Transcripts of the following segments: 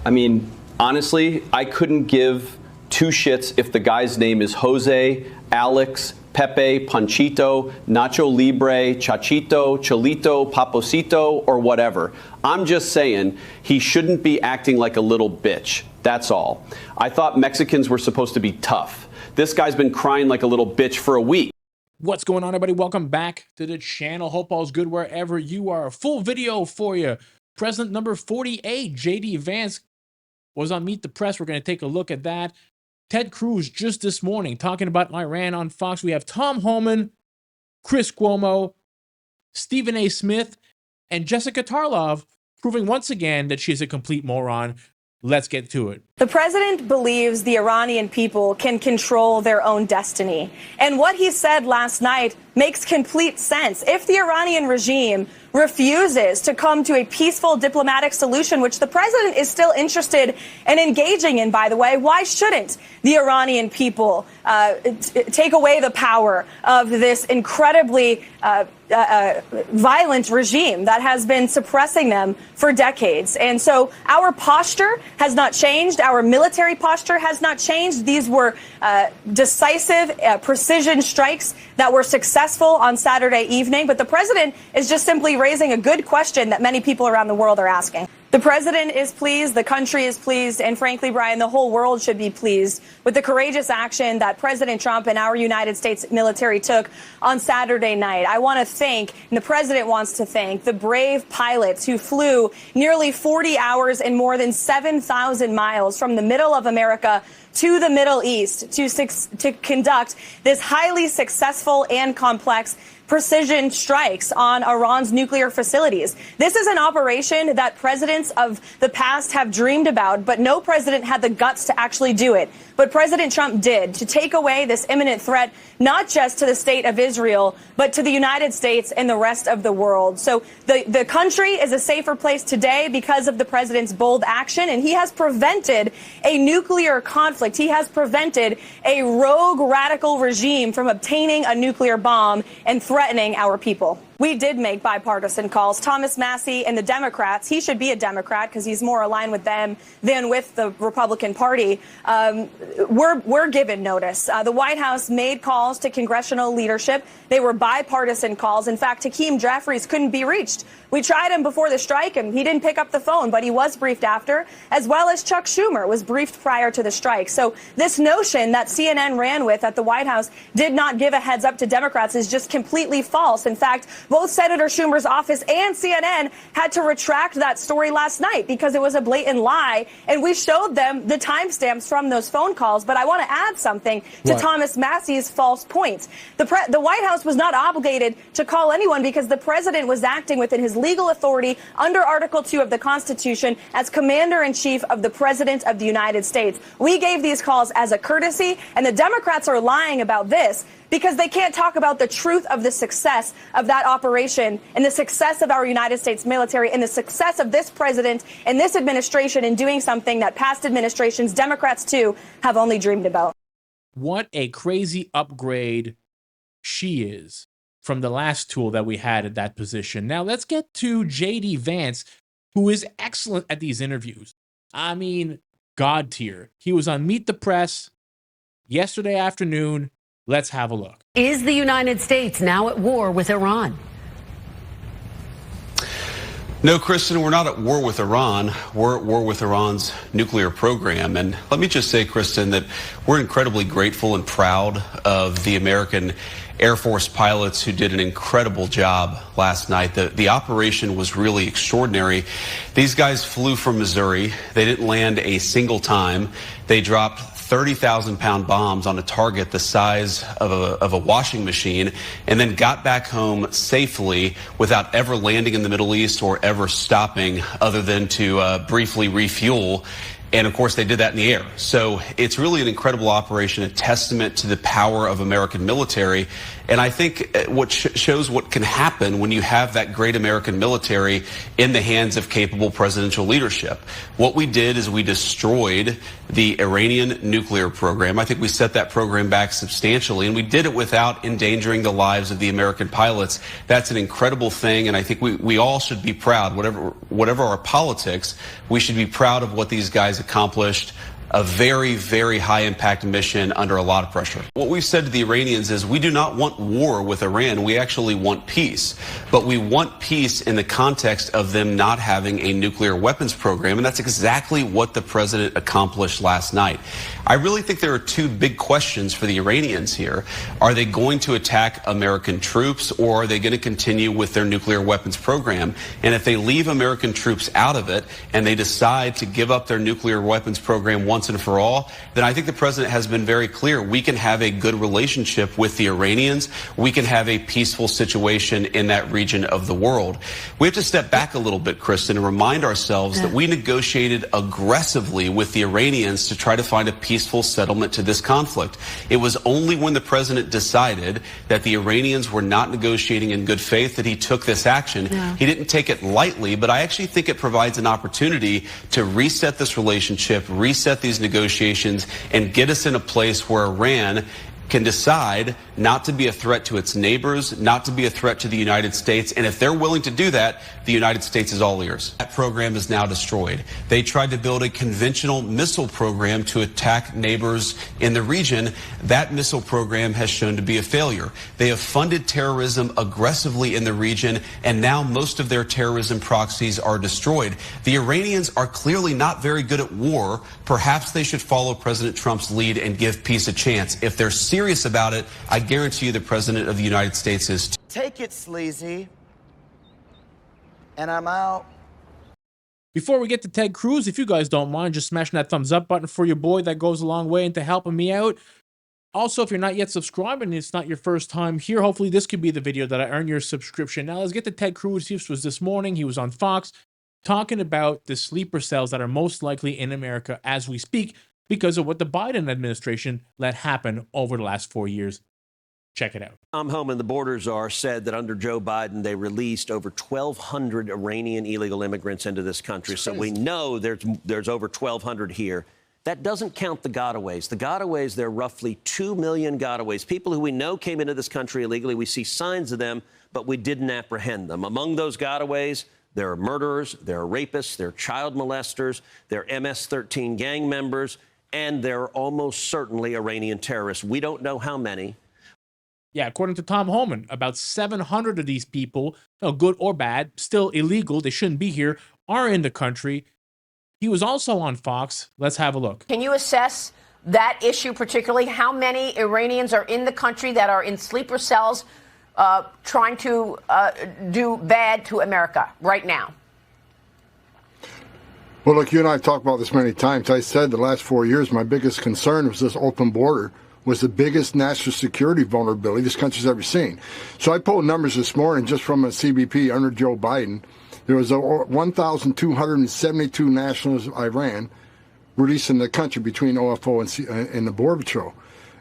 I mean, honestly, I couldn't give two shits if the guy's name is Jose, Alex, Pepe, Panchito, Nacho Libre, Chachito, Cholito, Paposito, or whatever. I'm just saying he shouldn't be acting like a little bitch. That's all. I thought Mexicans were supposed to be tough. This guy's been crying like a little bitch for a week. What's going on, everybody? Welcome back to the channel. Hope all's good wherever you are. A full video for you. President number 48, J.D. Vance, was on Meet the Press. We're going to take a look at that. Ted Cruz just this morning talking about Iran on Fox. We have Tom Homan, Chris Cuomo, Stephen A. Smith, and Jessica Tarlov proving once again that she's a complete moron. Let's get to it. The president believes the Iranian people can control their own destiny. And what he said last night makes complete sense. If the Iranian regime refuses to come to a peaceful diplomatic solution, which the president is still interested in engaging in, by the way, why shouldn't the Iranian people take away the power of this incredibly violent regime that has been suppressing them for decades? And so our posture has not changed. Our military posture has not changed. These were decisive precision strikes that were successful on Saturday evening. But the president is just simply raising a good question that many people around the world are asking. The president is pleased, the country is pleased, and frankly, Brian, the whole world should be pleased with the courageous action that President Trump and our United States military took on Saturday night. I want to thank, and the president wants to thank, the brave pilots who flew nearly 40 hours and more than 7,000 miles from the middle of America to the Middle East to conduct this highly successful and complex precision strikes on Iran's nuclear facilities. This is an operation that presidents of the past have dreamed about, but no president had the guts to actually do it. But President Trump did, to take away this imminent threat, not just to the state of Israel, but to the United States and the rest of the world. So the country is a safer place today because of the president's bold action, and he has prevented a nuclear conflict. He has prevented a rogue radical regime from obtaining a nuclear bomb and threatening our people. We did make bipartisan calls. Thomas Massie and the Democrats, he should be a Democrat because he's more aligned with them than with the Republican Party. We're given notice. The White House made calls to congressional leadership. They were bipartisan calls. In fact, Hakeem Jeffries couldn't be reached. We tried him before the strike, and he didn't pick up the phone, but he was briefed after, as well as Chuck Schumer was briefed prior to the strike. So this notion that CNN ran with at the White House did not give a heads up to Democrats is just completely false. In fact, both Senator Schumer's office and CNN had to retract that story last night because it was a blatant lie, and we showed them the timestamps from those phone calls. But I want to add something to Thomas Massie's false points. The White House was not obligated to call anyone because the president was acting within his legal authority under Article 2 of the Constitution as Commander-in-Chief of the President of the United States. We gave these calls as a courtesy, and the Democrats are lying about this because they can't talk about the truth of the success of that operation and the success of our United States military and the success of this president and this administration in doing something that past administrations, Democrats too, have only dreamed about. What a crazy upgrade she is from the last tool that we had at that position. Now let's get to J.D. Vance, who is excellent at these interviews. I mean, God tier. He was on Meet the Press yesterday afternoon. Let's have a look. Is the United States now at war with Iran? No, Kristen, we're not at war with Iran. We're at war with Iran's nuclear program. And let me just say, Kristen, that we're incredibly grateful and proud of the American Air Force pilots who did an incredible job last night. The operation was really extraordinary. These guys flew from Missouri. They didn't land a single time. They dropped 30,000-pound bombs on a target the size of a washing machine, and then got back home safely without ever landing in the Middle East or ever stopping other than to briefly refuel. And of course, they did that in the air. So it's really an incredible operation, a testament to the power of American military. And I think what shows what can happen when you have that great American military in the hands of capable presidential leadership. What we did is we destroyed the Iranian nuclear program. I think we set that program back substantially, and we did it without endangering the lives of the American pilots. That's an incredible thing, and I think we all should be proud. Whatever our politics, we should be proud of what these guys accomplished. A very, very high impact mission under a lot of pressure. What we've said to the Iranians is we do not want war with Iran. We actually want peace. But we want peace in the context of them not having a nuclear weapons program. And that's exactly what the president accomplished last night. I really think there are two big questions for the Iranians here. Are they going to attack American troops, or are they going to continue with their nuclear weapons program? And if they leave American troops out of it and they decide to give up their nuclear weapons program once and for all, then I think the president has been very clear. We can have a good relationship with the Iranians. We can have a peaceful situation in that region of the world. We have to step back a little bit, Kristen, and remind ourselves that we negotiated aggressively with the Iranians to try to find a peaceful settlement to this conflict. It was only when the president decided that the Iranians were not negotiating in good faith that he took this action. He didn't take it lightly, but I actually think it provides an opportunity to reset this relationship, reset these negotiations, and get us in a place where Iran can decide not to be a threat to its neighbors, not to be a threat to the United States. And if they're willing to do that, the United States is all ears. That program is now destroyed. They tried to build a conventional missile program to attack neighbors in the region. That missile program has shown to be a failure. They have funded terrorism aggressively in the region, and now most of their terrorism proxies are destroyed. The Iranians are clearly not very good at war. Perhaps they should follow President Trump's lead and give peace a chance. If they're serious about it, I guarantee you the President of the United States is too. Take it, sleazy. And I'm out. Before we get to Ted Cruz, if you guys don't mind just smashing that thumbs up button for your boy, that goes a long way into helping me out. Also, if you're not yet subscribed and it's not your first time here, hopefully this could be the video that I earn your subscription. Now let's get to Ted Cruz. This was this morning. He was on Fox talking about the sleeper cells that are most likely in America as we speak because of what the Biden administration let happen over the last 4 years. Check it out. Homan, the border czar, said that under Joe Biden, they released over 1,200 Iranian illegal immigrants into this country. So we know there's over 1,200 here. That doesn't count the gotaways. The gotaways, there are roughly 2 million gotaways, people who we know came into this country illegally. We see signs of them, but we didn't apprehend them. Among those gotaways, there are murderers, there are rapists, there are child molesters, there are MS-13 gang members, and there are almost certainly Iranian terrorists. We don't know how many. Yeah, according to Tom Homan, about 700 of these people, good or bad, still illegal, they shouldn't be here, are in the country. He was also on Fox. Let's have a look. Can you assess that issue particularly? How many Iranians are in the country that are in sleeper cells trying to do bad to America right now? Well, look, you and I have talked about this many times. I said the last 4 years, my biggest concern was this open border was the biggest national security vulnerability this country's ever seen. So I pulled numbers this morning just from a CBP under Joe Biden. There was 1,272 nationals of Iran released in the country between OFO and the Border Patrol.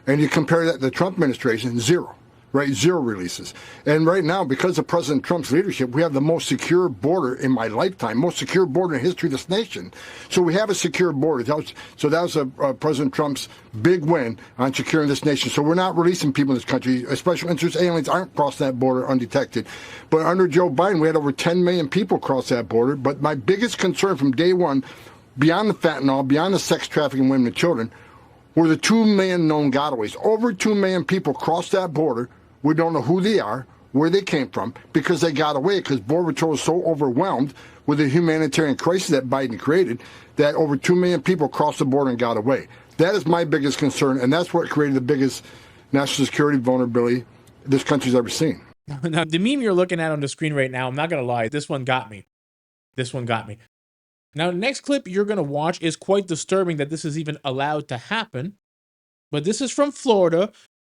And you compare that to the Trump administration, zero. Right, zero releases. And right now, because of President Trump's leadership, we have the most secure border in my lifetime, most secure border in the history of this nation. So we have a secure border. That was President Trump's big win on securing this nation. So we're not releasing people in this country. Special interest aliens aren't crossing that border undetected. But under Joe Biden, we had over 10 million people cross that border. But my biggest concern from day one, beyond the fentanyl, beyond the sex trafficking women and children, were the 2 million known gotaways. Over 2 million people crossed that border. We don't know who they are, where they came from, because they got away, because Border Patrol was so overwhelmed with the humanitarian crisis that Biden created that over 2 million people crossed the border and got away. That is my biggest concern, and that's what created the biggest national security vulnerability this country's ever seen. Now, the meme you're looking at on the screen right now, I'm not going to lie, this one got me. This one got me. Now, the next clip you're going to watch is quite disturbing that this is even allowed to happen, but this is from Florida.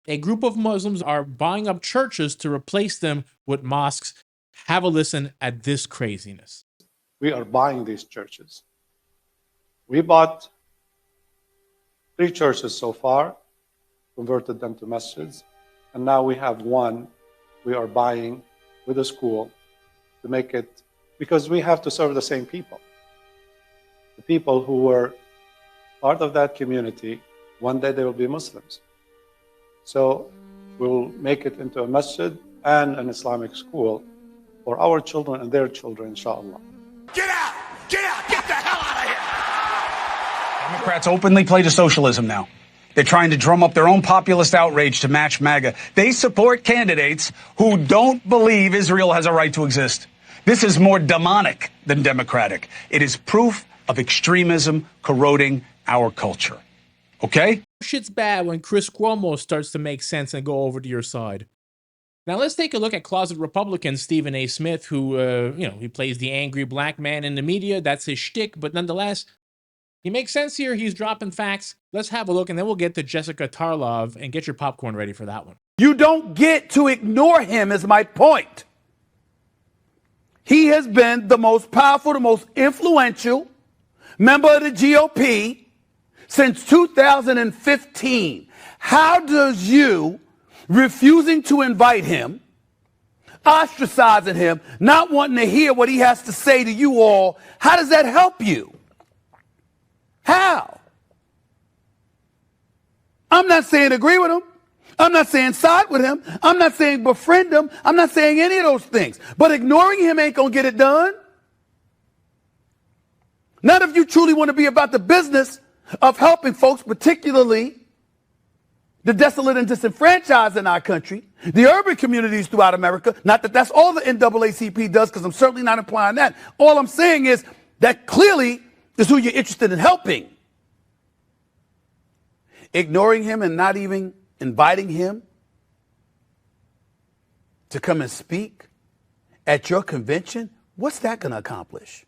A group of Muslims are buying up churches to replace them with mosques. Have a listen at this craziness. We are buying these churches. We bought 3 churches so far, converted them to masjids, and now we have 1 we are buying with a school to make it, because we have to serve the same people. The people who were part of that community, one day they will be Muslims. So we'll make it into a masjid and an Islamic school for our children and their children, inshallah. Get out! Get out! Get the hell out of here! Democrats openly play to socialism now. They're trying to drum up their own populist outrage to match MAGA. They support candidates who don't believe Israel has a right to exist. This is more demonic than democratic. It is proof of extremism corroding our culture. Okay? Shit's bad when Chris Cuomo starts to make sense and go over to your side. Now let's take a look at closet Republican Stephen A. Smith, who, he plays the angry black man in the media. That's his shtick, but nonetheless, he makes sense here. He's dropping facts. Let's have a look, and then we'll get to Jessica Tarlov and get your popcorn ready for that one. You don't get to ignore him, is my point. He has been the most powerful, the most influential member of the GOP since 2015. How does you refusing to invite him, ostracizing him, not wanting to hear what he has to say to you all, how does that help you? How? I'm not saying agree with him. I'm not saying side with him. I'm not saying befriend him. I'm not saying any of those things. But ignoring him ain't going to get it done. Not if you truly want to be about the business of helping folks, particularly the desolate and disenfranchised in our country, the urban communities throughout America. Not that that's all the NAACP does, because I'm certainly not implying that. All I'm saying is that clearly is who you're interested in helping. Ignoring him and not even inviting him to come and speak at your convention, what's that going to accomplish?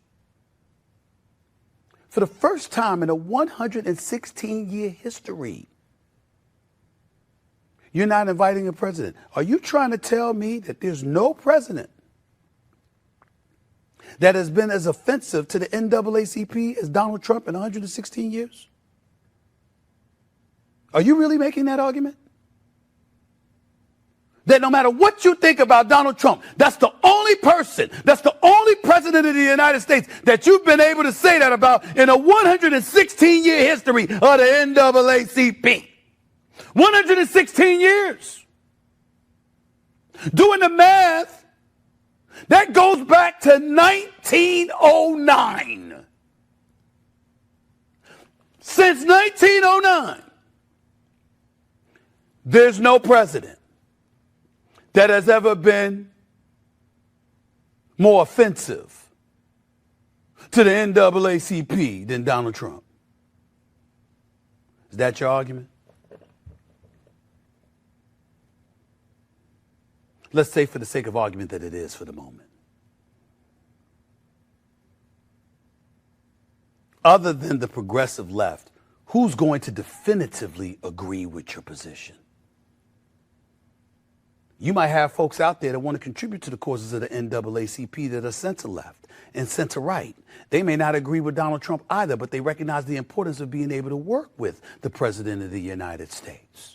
For the first time in a 116-year history, you're not inviting a president. Are you trying to tell me that there's no president that has been as offensive to the NAACP as Donald Trump in 116 years? Are you really making that argument? That no matter what you think about Donald Trump, that's the only person, that's the only president of the United States that you've been able to say that about in a 116-year history of the NAACP. 116 years. Doing the math, that goes back to 1909. Since 1909, there's no president that has ever been more offensive to the NAACP than Donald Trump. Is that your argument? Let's say for the sake of argument that it is for the moment. Other than the progressive left, who's going to definitively agree with your position? You might have folks out there that want to contribute to the causes of the NAACP that are center left and center right. They may not agree with Donald Trump either, but they recognize the importance of being able to work with the President of the United States.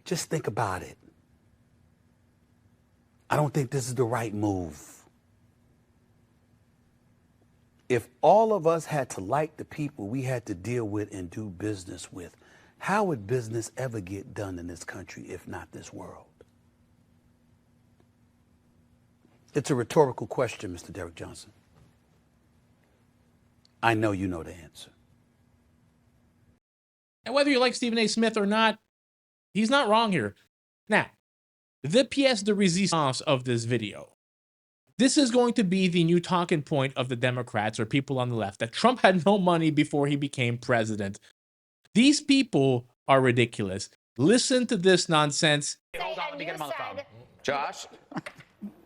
Just think about it. I don't think this is the right move. If all of us had to like the people we had to deal with and do business with, how would business ever get done in this country, if not this world? It's a rhetorical question, Mr. Derek Johnson. I know you know the answer. And whether you like Stephen A. Smith or not, he's not wrong here. Now, the pièce de résistance of this video. This is going to be the new talking point of the Democrats or people on the left, that Trump had no money before he became president. These people are ridiculous. Listen to this nonsense. Hold on, let me get him on the phone. Josh?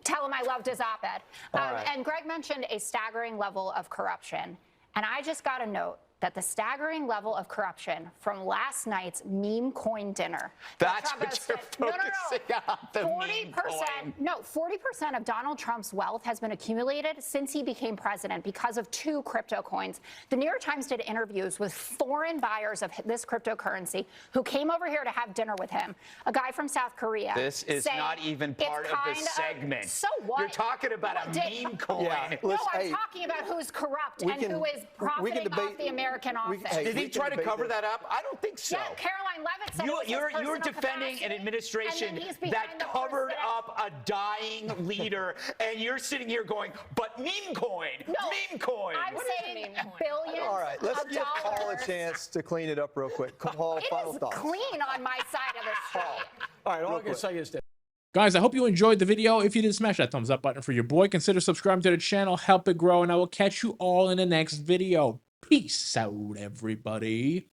Tell him I loved his op-ed. And Greg mentioned a staggering level of corruption. And I just got a note that the staggering level of corruption from last night's meme coin dinner. That's Trump what has you're spent- focusing on, the meme coin. 40% of Donald Trump's wealth has been accumulated since he became president because of 2 crypto coins. The New York Times did interviews with foreign buyers of this cryptocurrency who came over here to have dinner with him. A guy from South Korea. This is not even part of the segment. So what? You're talking about a meme coin. Yeah, no, I'm talking about who's corrupt and who is profiting off the American office. Did he try to cover that up? I don't think so. Yeah, Caroline Levitt said it was his You're personal defending capacity, an administration and then he's behind that the covered president. up a dying leader, and you're sitting here going, but meme coin, meme coin. I'm saying billions All right, let's of give Paul a dollars. chance to clean it up real quick. Paul, final It is thoughts. clean on my side of the street. All right, All real I can quick. say is that, guys, I hope you enjoyed the video. If you did, smash that thumbs up button for your boy. Consider subscribing to the channel, help it grow, and I will catch you all in the next video. Peace out, everybody.